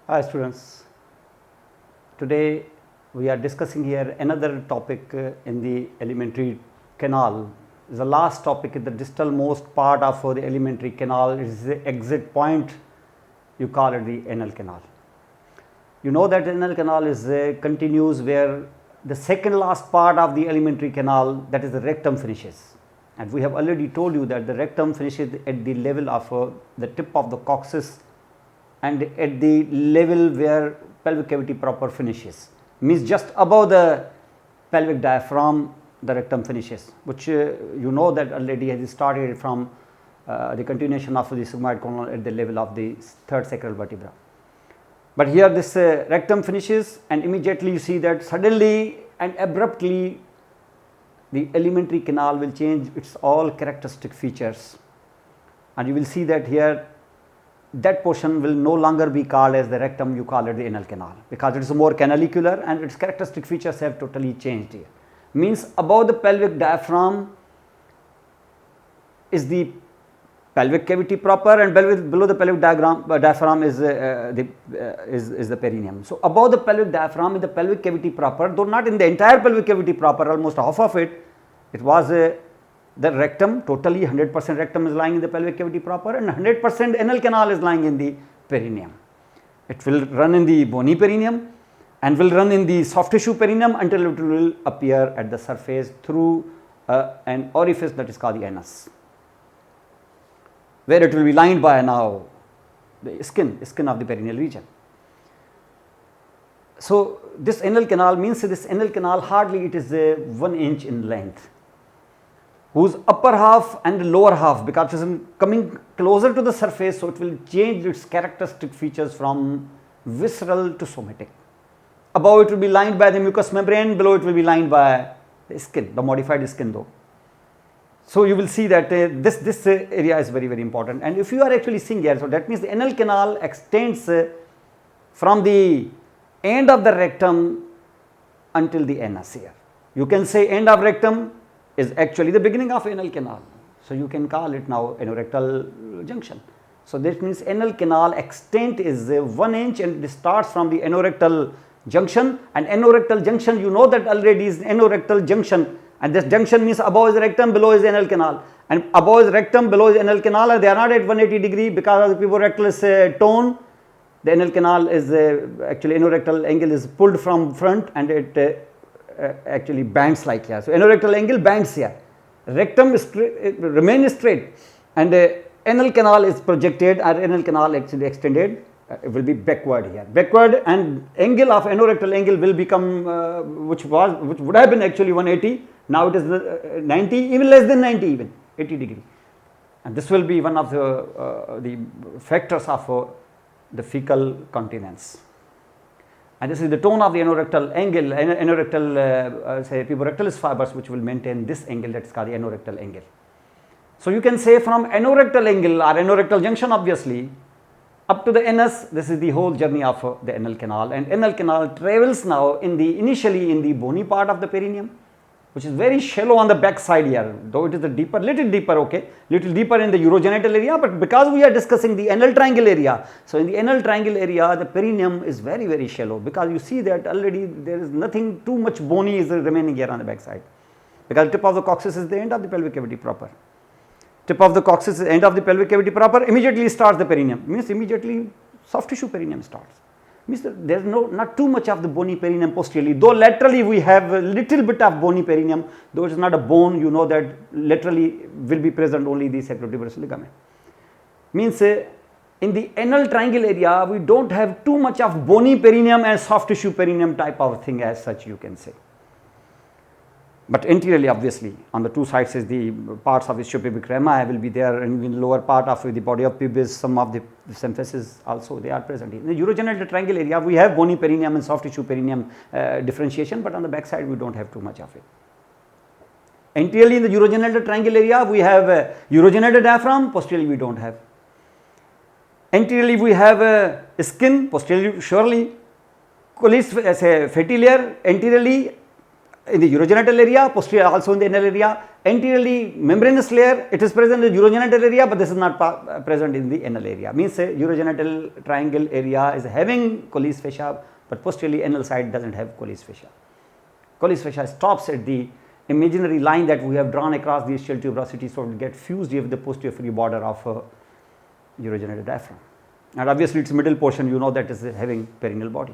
Hi students, today we are discussing here another topic in the alimentary canal. The last topic is the distal most part of the alimentary canal. It is the exit point, you call it the anal canal. You know that anal canal is continues where the second last part of the alimentary canal, that is the rectum, finishes. And we have already told you that the rectum finishes at the level of the tip of the coccyx and at the level where pelvic cavity proper finishes, means just above the pelvic diaphragm the rectum finishes, which you know that already has started from the continuation of the sigmoid colon at the level of the third sacral vertebra. But here this rectum finishes, and immediately you see that suddenly and abruptly the alimentary canal will change its all characteristic features, and you will see that here that portion will no longer be called as the rectum, you call it the anal canal, because it is more canalicular and its characteristic features have totally changed here. Means above the pelvic diaphragm is the pelvic cavity proper, and below the pelvic diaphragm is the perineum. So above the pelvic diaphragm is the pelvic cavity proper, though not in the entire pelvic cavity proper, almost half of it was the rectum. Totally 100% rectum is lying in the pelvic cavity proper, and 100% anal canal is lying in the perineum. It will run in the bony perineum and will run in the soft tissue perineum until it will appear at the surface through an orifice that is called the anus, where it will be lined by now the skin of the perineal region. So this anal canal means this anal canal hardly it is 1 inch in length, whose upper half and lower half, because it is coming closer to the surface, so it will change its characteristic features from visceral to somatic. Above it will be lined by the mucous membrane, below it will be lined by the skin, the modified skin though. So you will see that this area is very important, and if you are actually seeing here, so that means the anal canal extends from the end of the rectum until the anus here. You can say end of rectum is actually the beginning of anal canal, so you can call it now anorectal junction. So that means anal canal extent is 1 inch, and it starts from the anorectal junction, and anorectal junction you know that already is anorectal junction, and this junction means above is rectum, below is anal canal, and above is rectum, below is anal canal, and they are not at 180 degree because of the pivorectal is tone. The anal canal is actually anorectal angle is pulled from front, and it actually bends like here. So anorectal angle bends here, rectum remains straight, and anal canal is projected, or anal canal actually extended. It will be backward here, and angle of anorectal angle will become which would have been actually 180. Now it is 90, even less than 90, even 80 degree, and this will be one of the factors of the fecal continence. And this is the tone of the anorectal angle, anorectal say pivorectalis fibers, which will maintain this angle, that is called the anorectal angle. So you can say from anorectal angle or anorectal junction obviously up to the anus, this is the whole journey of the anal canal, and anal canal travels now initially in the bony part of the perineum, which is very shallow on the back side here, though it is little deeper, okay, little deeper in the urogenital area, but because we are discussing the anal triangle area, so in the anal triangle area the perineum is very shallow, because you see that already there is nothing too much bony is remaining here on the back side, because tip of the coccyx is the end of the pelvic cavity proper. Tip of the coccyx is end of the pelvic cavity proper, immediately starts the perineum, means immediately soft tissue perineum starts. Means there is not too much of the bony perineum posteriorly, though laterally we have a little bit of bony perineum, though it is not a bone, you know that laterally will be present only the sacrotuberous ligament. Means in the anal triangle area we don't have too much of bony perineum and soft tissue perineum type of thing as such, you can say. But anteriorly obviously on the two sides is the parts of ischiopubic rami will be there, and in the lower part of the body of pubis some of the symphysis also they are present. In the urogenital triangle area we have bony perineum and soft tissue perineum differentiation, but on the back side we don't have too much of it. Anteriorly in the urogenital triangle area we have urogenital diaphragm, posteriorly we don't have. Anteriorly we have skin, posteriorly surely collis fatty layer anteriorly, in the urogenital area, posterior also in the anal area. Anteriorly membranous layer, it is present in the urogenital area, but this is not present in the anal area. Means urogenital triangle area is having Colles fascia, but posteriorly anal side does not have Colles fascia. Colles fascia stops at the imaginary line that we have drawn across the ischial tuberosity, so it will get fused with the posterior border of urogenital diaphragm. And obviously its middle portion, you know, that is having perineal body.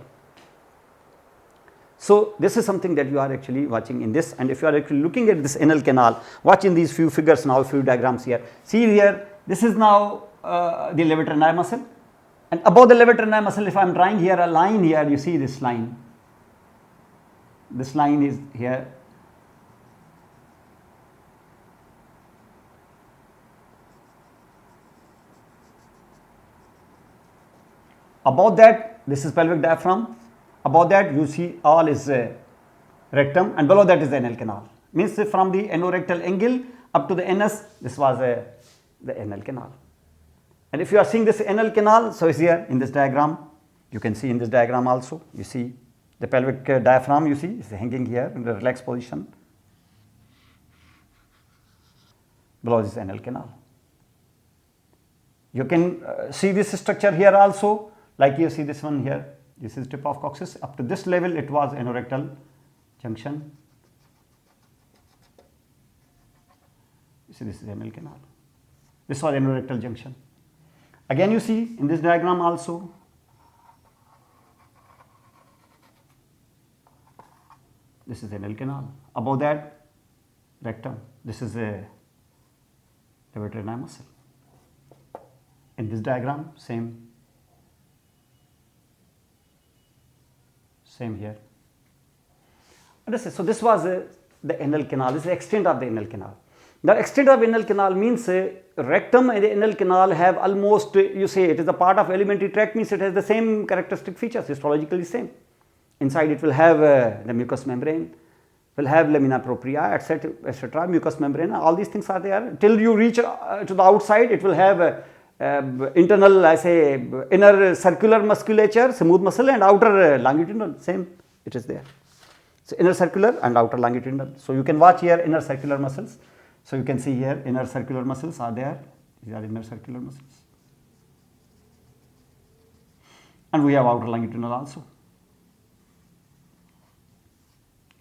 So this is something that you are actually watching in this, and if you are actually looking at this anal canal, watch in these few figures now, few diagrams here. See here, this is now the levator ani muscle, and above the levator ani muscle, if I am drawing here a line here, you see this line. This line is here. Above that, this is pelvic diaphragm. Above that, you see all is rectum, and below that is the anal canal. Means from the anorectal angle up to the anus, this was the anal canal. And if you are seeing this anal canal, so is here in this diagram. You can see in this diagram also. You see the pelvic diaphragm. You see is hanging here in the relaxed position. Below this anal canal. You can see this structure here also. Like you see this one here, this is tip of coccyx. Up to this level, it was anorectal junction. You see this is anal canal. This was anorectal junction. Again, you see in this diagram also. This is anal canal. Above that, rectum. This is a levator ani muscle. In this diagram, same here. So this was the anal canal. This is the extent of the anal canal. The extent of anal canal means rectum and the anal canal have almost, you say it is a part of alimentary tract, means it has the same characteristic features, histologically same. Inside it will have the mucous membrane, will have lamina propria, etc. Mucous membrane, all these things are there. Till you reach to the outside, it will have internal, I say, inner circular musculature, smooth muscle, and outer longitudinal, same, it is there. So inner circular and outer longitudinal. So you can watch here inner circular muscles. So you can see here inner circular muscles are there. These are inner circular muscles. And we have outer longitudinal also.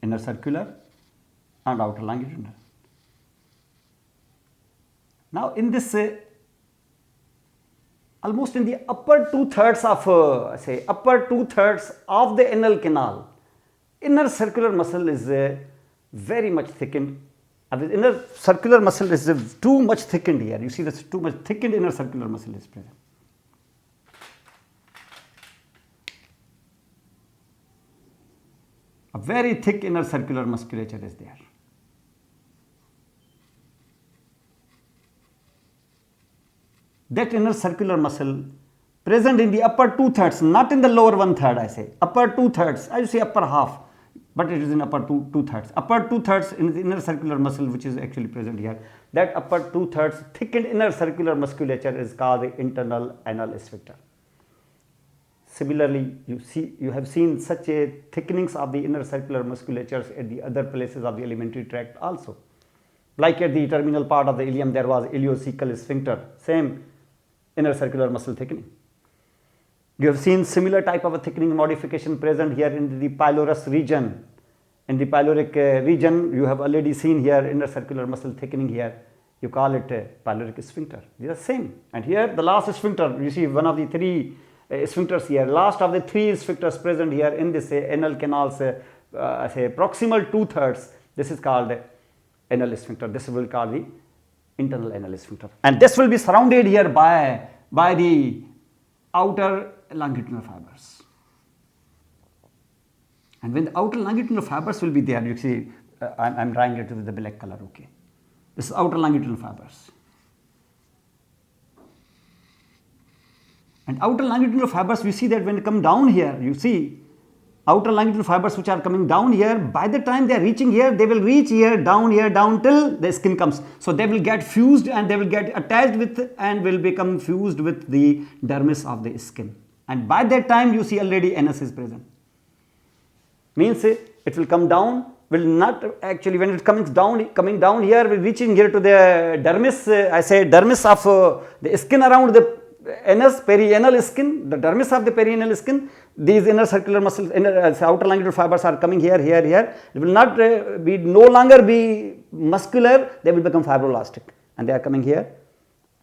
Inner circular and outer longitudinal. Now in this almost in the upper two-thirds of the anal canal, inner circular muscle is very much thickened. The inner circular muscle is too much thickened here. You see this too much thickened inner circular muscle is present. A very thick inner circular musculature is there. That inner circular muscle present in the upper two-thirds, not in the lower one-third, I say. Upper two-thirds, I say upper half, but it is in upper two-thirds. Upper two-thirds in the inner circular muscle, which is actually present here. That upper two-thirds thickened inner circular musculature is called the internal anal sphincter. Similarly, you have seen such a thickenings of the inner circular musculatures at the other places of the alimentary tract also. Like at the terminal part of the ileum, there was ileocecal sphincter, same inner circular muscle thickening. You have seen similar type of a thickening modification present here in the pylorus region. In the pyloric region, you have already seen here inner circular muscle thickening here. You call it pyloric sphincter. These are same. And here the last sphincter, you see one of the three sphincters here. Last of the three sphincters present here in this anal canal's proximal two-thirds. This is called anal sphincter. This will call the internal anal sphincter. And this will be surrounded here by the outer longitudinal fibers. And when the outer longitudinal fibers will be there, you see, I'm drawing it with the black color, okay. This is outer longitudinal fibers. And outer longitudinal fibers, we see that when they come down here, you see, outer longitudinal fibers which are coming down here, by the time they are reaching here, they will reach here, down till the skin comes. So they will get fused and they will get attached with and will become fused with the dermis of the skin. And by that time, you see already anus is present. Means it will come down will not actually, when it coming down here, reaching here to the dermis, I say dermis of the skin around the anus, perianal skin, the dermis of the perianal skin, these inner circular muscles, outer longitudinal fibers are coming here, here, here. It will not be no longer be muscular, they will become fibroelastic, and they are coming here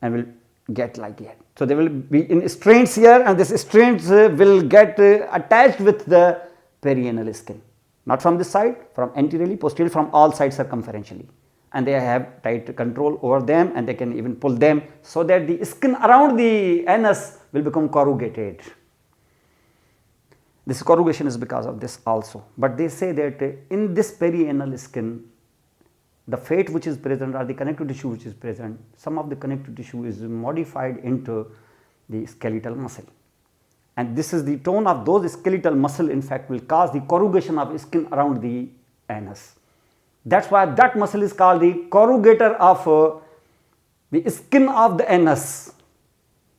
and will get like here. So they will be in strains here, and this strains will get attached with the perianal skin, not from this side, from anteriorly, posteriorly, from all sides circumferentially, and they have tight control over them, and they can even pull them so that the skin around the anus will become corrugated. This corrugation is because of this also, but they say that in this perianal skin, the fat which is present or the connective tissue which is present, some of the connective tissue is modified into the skeletal muscle, and this is the tone of those skeletal muscle in fact will cause the corrugation of skin around the anus. That is why that muscle is called the corrugator of the skin of the anus,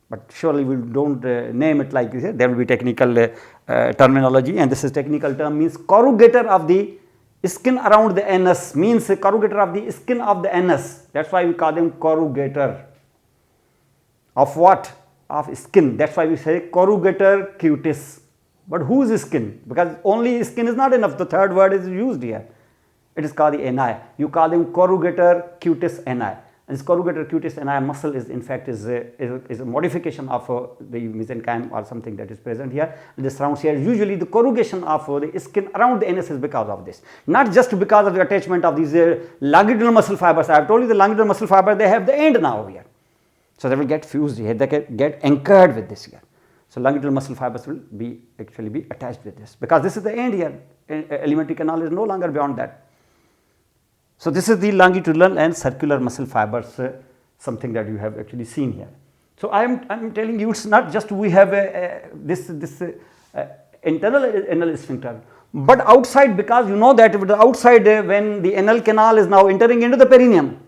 but surely we do not name it like this. There will be technical terminology, and this is technical term, means corrugator of the skin around the anus, means corrugator of the skin of the anus. That is why we call them corrugator of what? Of skin. That is why we say corrugator cutis. But whose skin? Because only skin is not enough, the third word is used here. It is called the ani. You call them corrugator cutis ani. And this corrugator cutis ani muscle is in fact is a modification of the mesenchyme or something that is present here. This surrounds here. Usually the corrugation of the skin around the anus is because of this, not just because of the attachment of these longitudinal muscle fibers. I have told you the longitudinal muscle fiber, they have the end now here, so they will get fused here, they can get anchored with this here. So longitudinal muscle fibers will be actually be attached with this, because this is the end here. Alimentary canal is no longer beyond that. So this is the longitudinal and circular muscle fibers, something that you have actually seen here. So I am telling you, it's not just we have this internal anal sphincter, but outside, because you know that the outside when the anal canal is now entering into the perineum,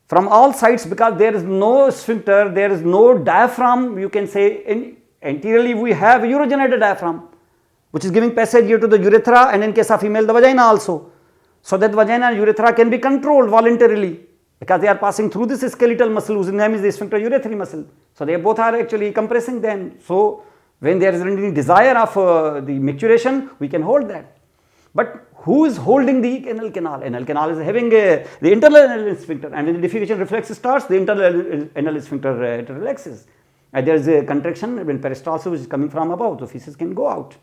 from all sides, because there is no sphincter, there is no diaphragm, you can say anteriorly we have urogenerated diaphragm, which is giving passage here to the urethra, and in case of female the vagina also. So that vagina and urethra can be controlled voluntarily, because they are passing through this skeletal muscle whose name is the sphincter urethral muscle. So they both are actually compressing them. So when there is any desire of the maturation, we can hold that. But who is holding the anal canal? Anal canal is having the internal anal sphincter, and when the defecation reflex starts, the internal anal sphincter it relaxes. And there is a contraction when peristalsis which is coming from above, the feces can go out.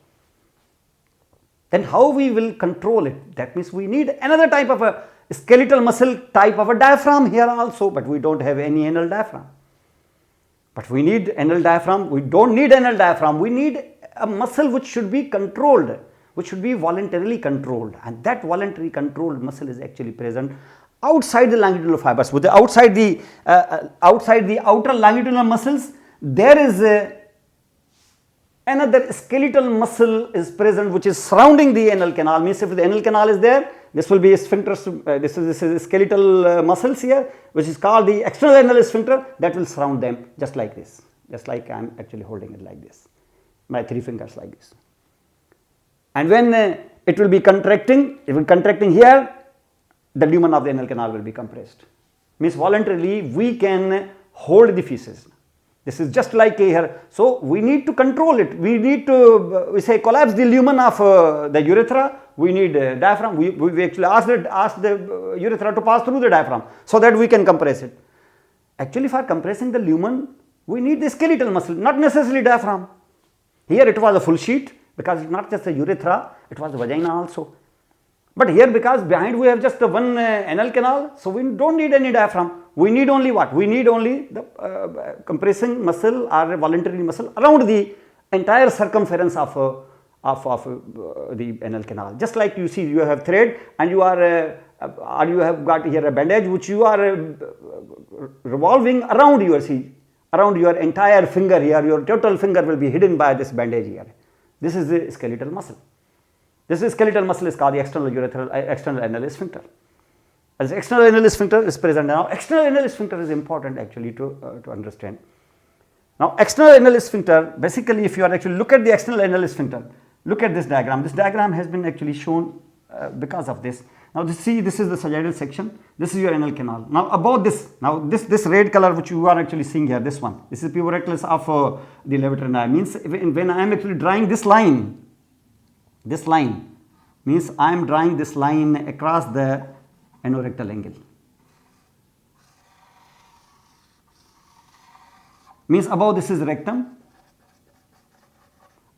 Then how we will control it? That means we need another type of a skeletal muscle type of a diaphragm here also, but we do not have any anal diaphragm. But we need anal diaphragm, we do not need anal diaphragm, we need a muscle which should be controlled, which should be voluntarily controlled, and that voluntary controlled muscle is actually present outside the longitudinal fibers. With the outside the outer longitudinal muscles, there is another skeletal muscle is present which is surrounding the anal canal. Means if the anal canal is there, this will be a sphincter, this is skeletal muscles here, which is called the external anal sphincter, that will surround them just like this, just like I am actually holding it like this, my three fingers like this. And when it will be contracting, here, the lumen of the anal canal will be compressed. Means voluntarily we can hold the feces. This is just like here. So we need to control it. We need to we say collapse the lumen of the urethra. We need diaphragm. We actually ask the urethra to pass through the diaphragm so that we can compress it. Actually, for compressing the lumen, we need the skeletal muscle, not necessarily diaphragm. Here it was a full sheet, because it's not just the urethra, it was the vagina also. But here, because behind we have just the one anal canal, so we do not need any diaphragm. We need only what? We need only the compressing muscle or voluntary muscle around the entire circumference of the anal canal. Just like you see, you have thread and you are or you have got here a bandage which you are revolving around your entire finger here. Your total finger will be hidden by this bandage here. This is the skeletal muscle. This skeletal muscle is called the external anal sphincter. As external anal sphincter is present now, external anal sphincter is important actually to understand. Now, external anal sphincter, basically if you are actually look at the external anal sphincter, look at this diagram. This diagram has been actually shown because of this. Now see, this is the sagittal section, this is your anal canal. Now above this, now this red color which you are actually seeing here, this one, this is puborectalis of the levator ani. Means when I am actually drawing this line means I am drawing this line across the anorectal angle. Means above this is rectum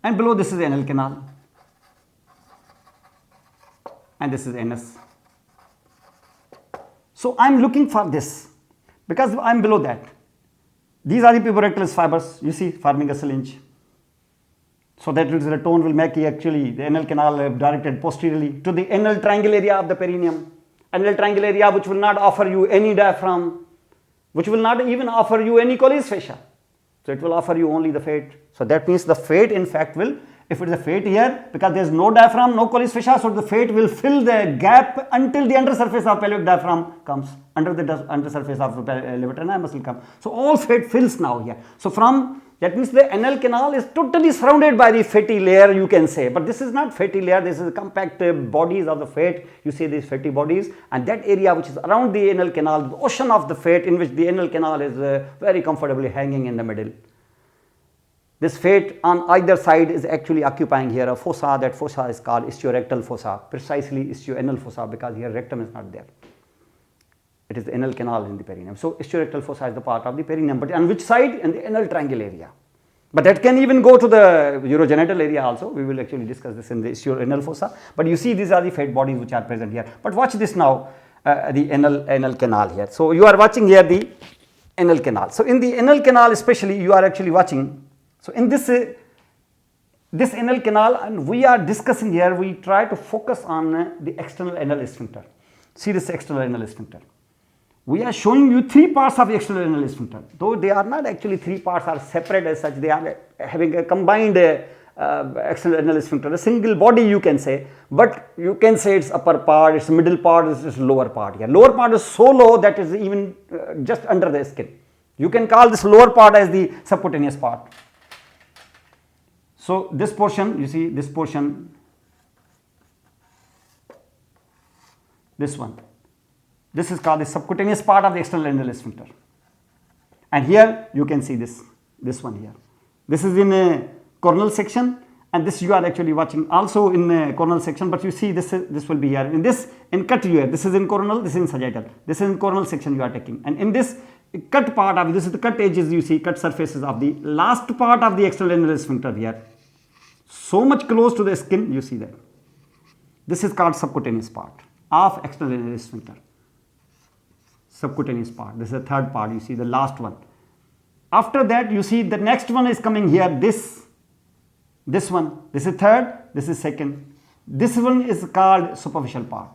and below this is anal canal and this is anus. So I am looking for this because I am below that. These are the puborectalis fibers, you see, forming a syringe. So that the tone will make actually the anal canal directed posteriorly to the anal triangle area of the perineum. Anal triangle area which will not offer you any diaphragm, which will not even offer you any Colles fascia. So it will offer you only the fate. So that means the fate in fact will, if it is a fate here, because there is no diaphragm, no Colles fascia, so the fate will fill the gap until the undersurface of pelvic diaphragm comes, under the undersurface of levator ani muscle comes. So all fate fills now here. So from that means the anal canal is totally surrounded by the fatty layer, you can say, but this is not fatty layer, this is compact bodies of the fat. You see these fatty bodies, and that area which is around the anal canal, the ocean of the fat in which the anal canal is very comfortably hanging in the middle. This fat on either side is actually occupying here a fossa. That fossa is called istiorectal fossa, precisely istioanal fossa, because here rectum is not there. It is the anal canal in the perineum. So istiorectal fossa is the part of the perineum, but on which side? In the anal triangle area. But that can even go to the urogenital area also. We will actually discuss this in the istioanal fossa. But you see, these are the fat bodies which are present here. But watch this now, the anal canal here. So you are watching here the anal canal. So in the anal canal especially, you are actually watching. So in this anal canal, and we are discussing here, we try to focus on the external anal sphincter. See this external anal sphincter. We are showing you three parts of the external anal sphincter, though they are not actually three parts, are separate as such. They are having a combined external anal sphincter, a single body you can say, but you can say its upper part, its middle part, its lower part here. Lower part is so low that is even just under the skin. You can call this lower part as the subcutaneous part. So this portion, you see this portion, this one. This is called the subcutaneous part of the external anal sphincter. And here you can see this one here. This is in a coronal section, and this you are actually watching also in a coronal section, but you see this will be here. In cut here, this is in coronal, this is in sagittal. This is in coronal section you are taking. And in this cut part of, this is the cut edges, you see, cut surfaces of the last part of the external anal sphincter here. So much close to the skin, you see that. This is called subcutaneous part of external anal sphincter. Subcutaneous part. This is the third part, you see the last one. After that, you see the next one is coming here, this one. This is third, this is second. This one is called superficial part.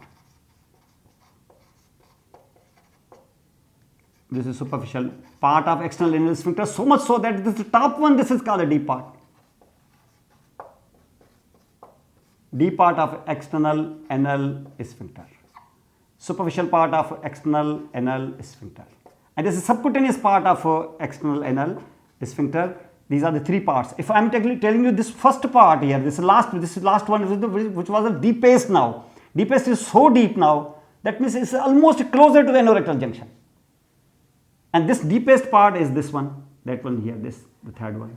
This is superficial part of external anal sphincter, so much so that this top one, this is called a deep part. Deep part of external anal sphincter. Superficial part of external anal sphincter. And this is subcutaneous part of external anal sphincter. These are the three parts. If I am telling you this first part here, this last one, which was the deepest now. Deepest is so deep now, that means it's almost closer to the anorectal junction. And this deepest part is this one, that one here, the third one.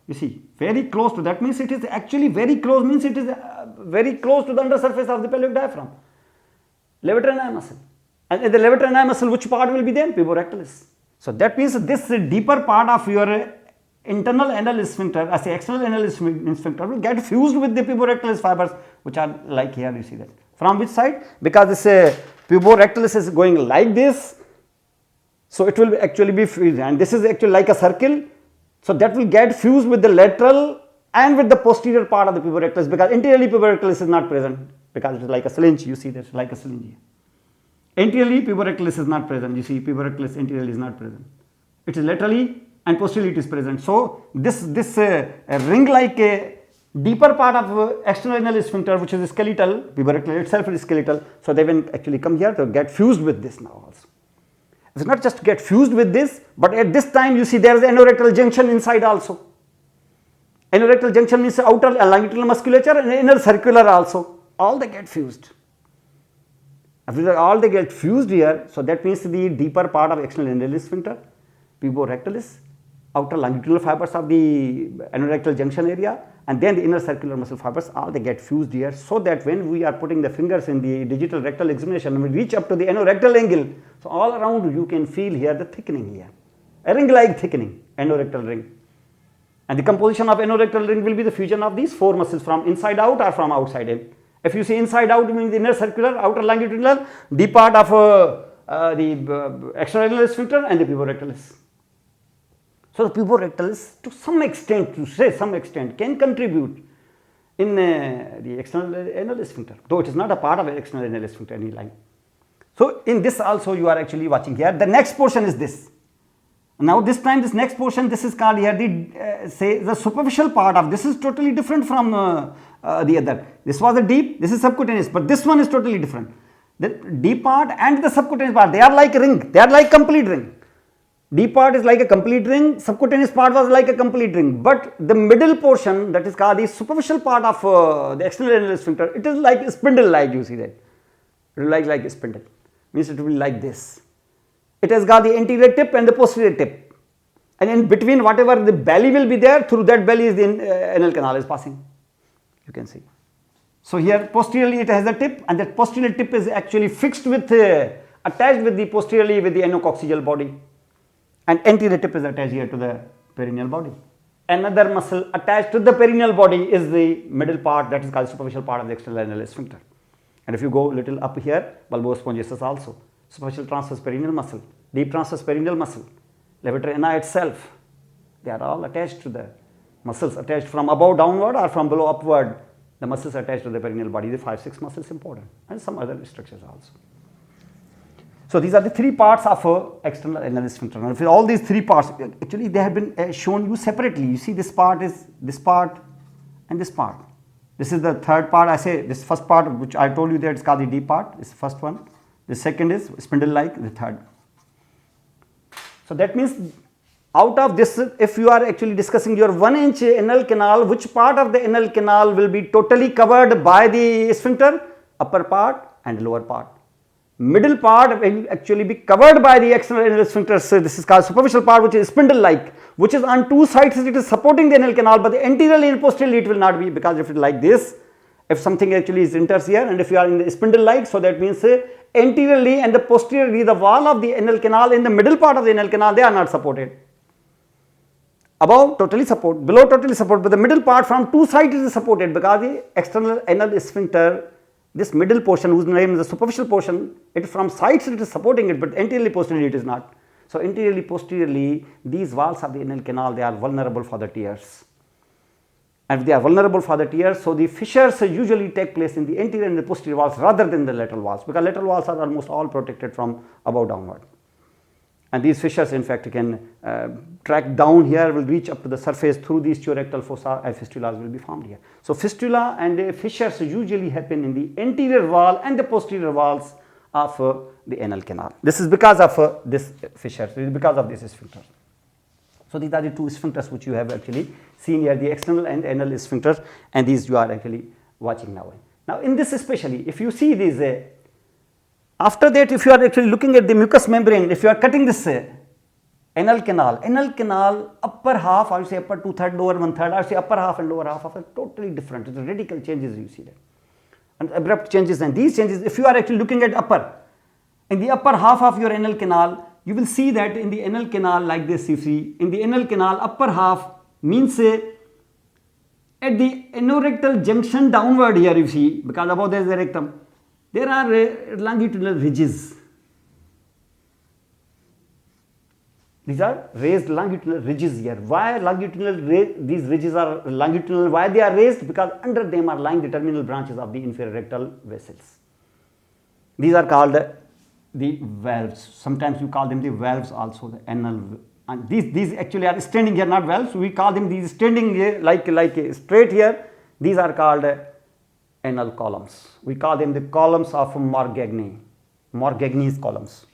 You see, very close to that, means it is actually very close, means it is very close to the undersurface of the pelvic diaphragm. Levator ani muscle. And in the levator ani muscle, which part will be there? Puborectalis. So that means this deeper part of your internal anal sphincter, as the external anal sphincter, will get fused with the puborectalis fibers, which are like here, you see that. From which side? Because this puborectalis is going like this, so it will actually be fused, and this is actually like a circle, so that will get fused with the lateral and with the posterior part of the puborectalis, because anteriorly puborectalis is not present, because it is like a syringe, you see that, like a syringe here. Anteriorly puborectalis is not present, you see puborectalis anteriorly is not present. It is laterally and posteriorly it is present. So this ring like a deeper part of external anal sphincter, which is skeletal, puborectalis itself is skeletal, so they will actually come here to get fused with this now also. It's not just to get fused with this, but at this time you see there is anorectal junction inside also. Anorectal junction means outer longitudinal musculature and inner circular also. all they get fused. If all they get fused here, so that means the deeper part of external anal sphincter, puborectalis, outer longitudinal fibers of the anorectal junction area, and then the inner circular muscle fibers, all they get fused here, so that when we are putting the fingers in the digital rectal examination, we reach up to the anorectal angle, so all around you can feel here the thickening here, a ring-like thickening, anorectal ring. And the composition of anorectal ring will be the fusion of these 4 muscles from inside out or from outside in. If you see inside out, means the inner circular, outer longitudinal, the part of the external anal sphincter and the puborectalis. So, the puborectalis to some extent, to say some extent, can contribute in the external anal sphincter, though it is not a part of the external anal sphincter any line. So, in this also you are actually watching here. The next portion is this. Now, this time this next portion, this is called here the say the superficial part of this is totally different from the other. This was the deep, this is subcutaneous, but this one is totally different. The deep part and the subcutaneous part, they are like a ring, they are like complete ring. Deep part is like a complete ring, subcutaneous part was like a complete ring, but the middle portion, that is called the superficial part of the external anal sphincter, it is like a spindle like, you see that, it will like a spindle, means it will be like this. It has got the anterior tip and the posterior tip, and in between whatever the belly will be there, through that belly is the anal canal is passing, you can see. So, here posteriorly it has a tip, and that posterior tip is actually fixed with attached with the posteriorly with the anococcygeal body, and anterior tip is attached here to the perineal body. Another muscle attached to the perineal body is the middle part, that is called superficial part of the external anal sphincter. And if you go little up here, bulbospongiasis also, superficial transverse perineal muscle, deep transverse perineal muscle, levator ana itself, they are all attached to the muscles attached from above downward or from below upward, the muscles attached to the perineal body, the 5-6 muscles important, and some other structures also. So, these are the 3 parts of external anal sphincter. Now, for all these 3 parts, actually they have been shown you separately. You see this part is this part and this part. This is the third part, I say this first part which I told you that it is called the deep part, this is the first one. The second is spindle like, the third. So, that means out of this, if you are actually discussing your 1-inch anal canal, which part of the anal canal will be totally covered by the sphincter? Upper part and lower part. Middle part will actually be covered by the external anal sphincter. So, this is called superficial part, which is spindle like, which is on 2 sides, it is supporting the anal canal, but the anteriorly and posteriorly it will not be, because if it is like this, if something actually is enters here, and if you are in the spindle like, so that means anteriorly and the posteriorly, the wall of the anal canal in the middle part of the anal canal, they are not supported. Above totally support, below totally support, but the middle part from 2 sides is supported, because the external anal sphincter, this middle portion whose name is the superficial portion, it from sides it is supporting it, but anteriorly posteriorly it is not. So, anteriorly posteriorly these walls of the anal canal, they are vulnerable for the tears. And if they are vulnerable for the tears, so the fissures usually take place in the anterior and the posterior walls rather than the lateral walls, because lateral walls are almost all protected from above downward. And these fissures in fact can track down here, will reach up to the surface through these turectal fossa, and fistulas will be formed here. So, fistula and fissures usually happen in the anterior wall and the posterior walls of the anal canal. This is because of this fissure, this is because of this sphincter. So, these are the 2 sphincters which you have actually seen here, the external and anal sphincter, and these you are actually watching now. Now, in this especially, if you see these, after that if you are actually looking at the mucous membrane, if you are cutting this anal canal upper half, or say upper 2/3, lower 1/3, or say upper half and lower half are totally different, it is radical changes you see that, and abrupt changes, and these changes, if you are actually looking at upper, in the upper half of your anal canal, you will see that in the anal canal like this, you see, in the anal canal upper half means at the anorectal junction downward here you see, because above there is the rectum, there are longitudinal ridges. These are raised longitudinal ridges here. Why longitudinal, these ridges are longitudinal, why they are raised? Because under them are lying the terminal branches of the inferior rectal vessels. These are called the valves. Sometimes you call them the valves also, the anal, and these actually are standing here, not valves. We call them these standing here like straight here. These are called anal columns. We call them the columns of Morgagni, Morgagni's columns.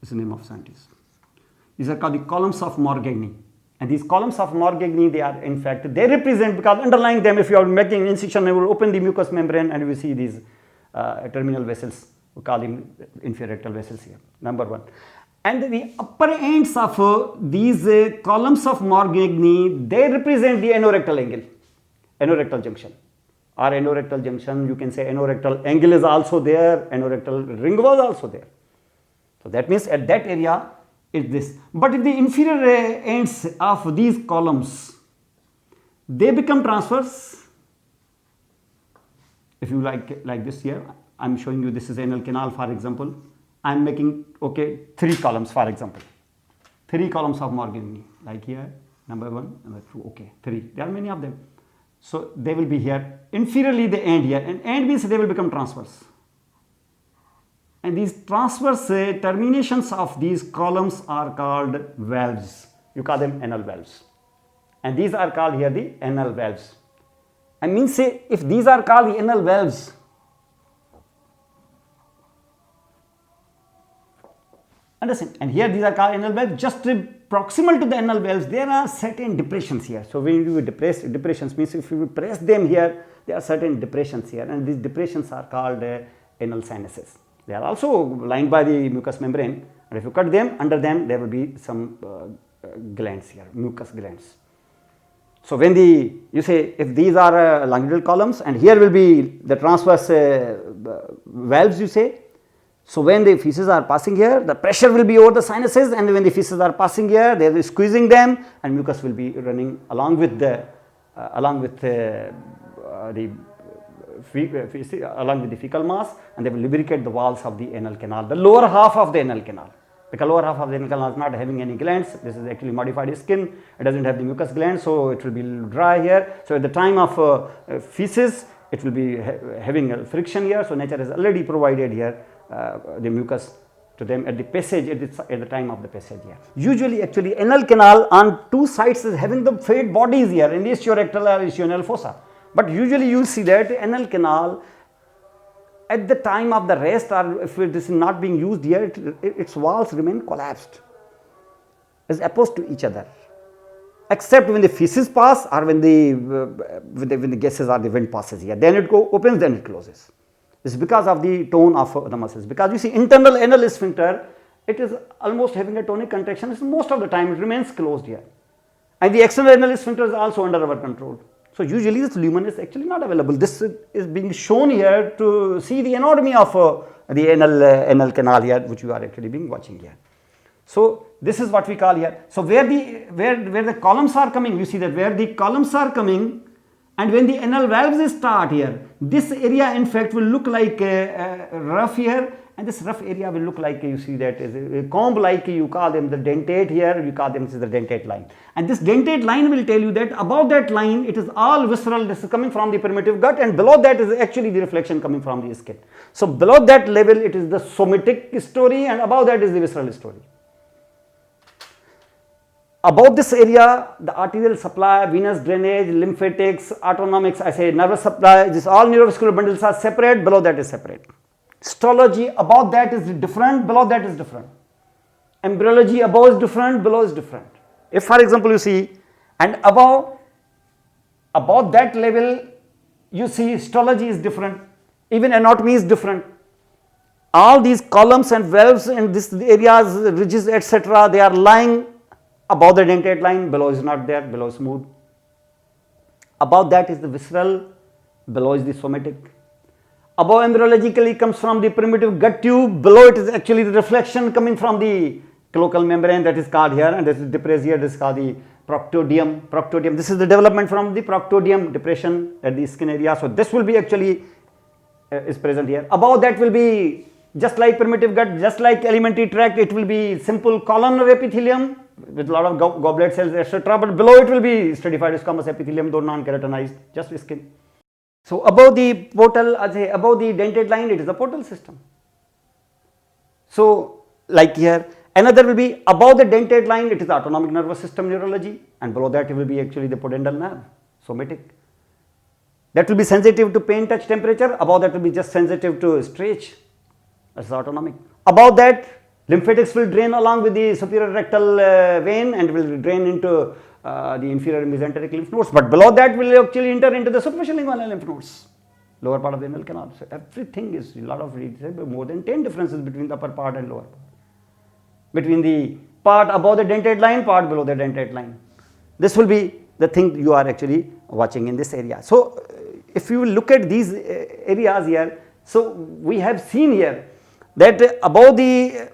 This is the name of scientist. These are called the columns of Morgagni. And these columns of Morgagni, they are in fact, they represent, because underlying them, if you are making incision, you will open the mucous membrane and you will see these terminal vessels, we call them inferior rectal vessels here, number one. And the upper ends of these columns of Morgagni, they represent the anorectal angle, anorectal junction. Or anorectal junction, you can say anorectal angle is also there, anorectal ring was also there. So that means at that area is this. But in the inferior ends of these columns, they become transverse. If you like this here, I am showing you this is anal canal, for example. I am making, okay, 3 columns, for example. 3 columns of Morgagni, like here, number 1, number 2, okay, 3. There are many of them. So they will be here. Inferiorly they end here, and end means they will become transverse. And these transverse terminations of these columns are called valves. You call them anal valves. And these are called here the anal valves. I mean, say, if these are called the anal valves, understand? And here these are called anal valves. Just proximal to the anal valves, there are certain depressions here. So when you depress, depressions means if you press them here, there are certain depressions here, and these depressions are called anal sinuses. They are also lined by the mucous membrane, and if you cut them, under them there will be some glands here, mucous glands. So when you say if these are longitudinal columns, and here will be the transverse valves, you say. So when the feces are passing here, the pressure will be over the sinuses, and when the feces are passing here, they are squeezing them, and mucus will be running along with the fecal mass, and they will lubricate the walls of the anal canal, the lower half of the anal canal. Because lower half of the anal canal is not having any glands. This is actually modified skin. It does not have the mucous glands, so it will be dry here. So at the time of feces, it will be having a friction here. So nature has already provided here the mucus to them at the passage, at the time of the passage here. Usually actually anal canal on 2 sides is having the fluid bodies here in the istiorectal or istioanal fossa. But usually you will see that anal canal at the time of the rest, or if it is not being used here, its walls remain collapsed as opposed to each other, except when the feces pass or when the gases or the wind passes here, then it opens, then it closes. This is because of the tone of the muscles. Because you see internal anal sphincter, it is almost having a tonic contraction. Most of the time it remains closed here, and the external anal sphincter is also under our control. So usually this lumen is actually not available. This is being shown here to see the anatomy of the anal canal here, which you are actually being watching here. So this is what we call here. So where the columns are coming, you see that where the columns are coming, and when the anal valves start here, this area in fact will look like rough here, and this rough area will look like, you see that is a comb, like you call them the dentate here, you call them this is the dentate line. And this dentate line will tell you that above that line it is all visceral, this is coming from the primitive gut, and below that is actually the reflection coming from the skin. So below that level it is the somatic story, and above that is the visceral story. Above this area, the arterial supply, venous drainage, lymphatics, autonomics, I say nervous supply, this all neurovascular bundles are separate, below that is separate. Histology, above that is different, below that is different. Embryology, above is different, below is different. If for example you see, and above that level you see histology is different, even anatomy is different. All these columns and valves and this areas, ridges, etc., they are lying above the dentate line, below is not there, below is smooth. Above that is the visceral, below is the somatic. Above embryologically comes from the primitive gut tube, below it is actually the reflection coming from the cloacal membrane, that is called here, and this is depressed here, this is called the proctodium. Proctodium, this is the development from the proctodium, depression at the skin area. So this will be actually is present here. Above that will be just like primitive gut, just like alimentary tract, it will be simple columnar epithelium with a lot of goblet cells, etc. But below it will be stratified squamous epithelium, though non-keratinized, just skin. So above the portal, above the dentate line, it is a portal system. So like here, another will be above the dentate line, it is autonomic nervous system neurology, and below that it will be actually the pudendal nerve, somatic. That will be sensitive to pain, touch, temperature. Above that will be just sensitive to stretch, that is autonomic. Above that, lymphatics will drain along with the superior rectal vein and will drain into the inferior mesenteric lymph nodes, but below that will actually enter into the superficial lingual lymph nodes, lower part of the anal canal. So everything is a lot of more than 10 differences between the upper part and lower part, between the part above the dentate line, part below the dentate line. This will be the thing you are actually watching in this area. So if you look at these areas here, so we have seen here that above the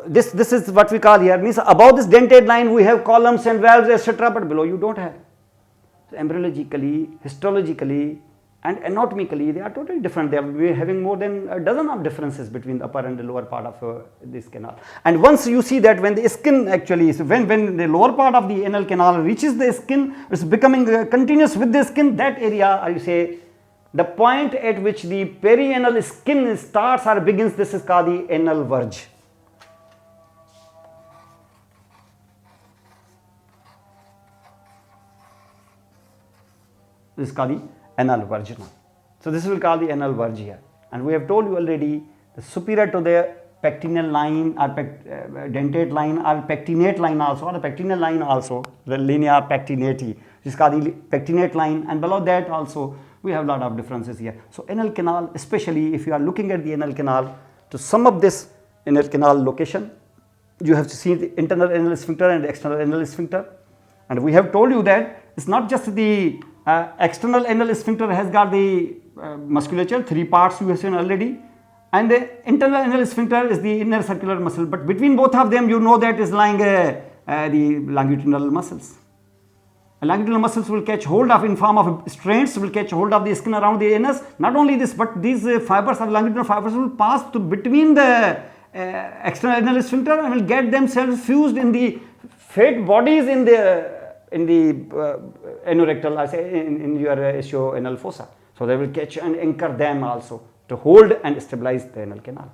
this is what we call here, means above this dentate line we have columns and valves, etc., but below you don't have. So embryologically, histologically and anatomically they are totally different. They will be having more than a dozen of differences between the upper and the lower part of this canal. And once you see that when the skin actually, so when the lower part of the anal canal reaches the skin, it's becoming continuous with the skin, that area, I say, the point at which the perianal skin starts or begins, this is called the anal verge. This is called the anal verge now. So this will call the anal verge here, and we have told you already the superior to the pectineal line or dentate line or pectinate line also, or the pectineal line also, the linea pectinati, which is called the pectinate line, and below that also we have a lot of differences here. So anal canal, especially if you are looking at the anal canal, to sum up this anal canal location, you have to see the internal anal sphincter and the external anal sphincter, and we have told you that it's not just the external anal sphincter has got the musculature, 3 parts you have seen already, and the internal anal sphincter is the inner circular muscle, but between both of them you know that is lying the longitudinal muscles. Longitudinal muscles will catch hold of, in form of strains, will catch hold of the skin around the anus. Not only this, but these fibers or longitudinal fibers will pass to between the external anal sphincter and will get themselves fused in the fat bodies in the anorectal, I say in your ischioanal fossa. So they will catch and anchor them also to hold and stabilize the anal canal.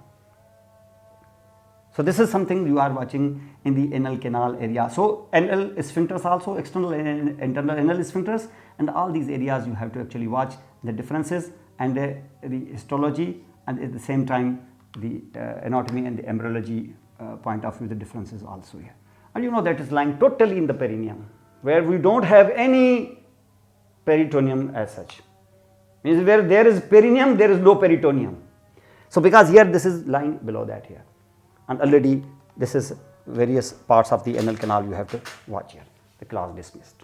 So this is something you are watching in the anal canal area. So anal sphincters also, external and internal anal sphincters, and all these areas you have to actually watch the differences and the histology, and at the same time the anatomy and the embryology point of view, the differences also here. And you know that is lying totally in the perineum, where we don't have any peritoneum as such. Means where there is perineum, there is no peritoneum. So because here this is lying below that here, and already this is various parts of the anal canal you have to watch here. The class dismissed.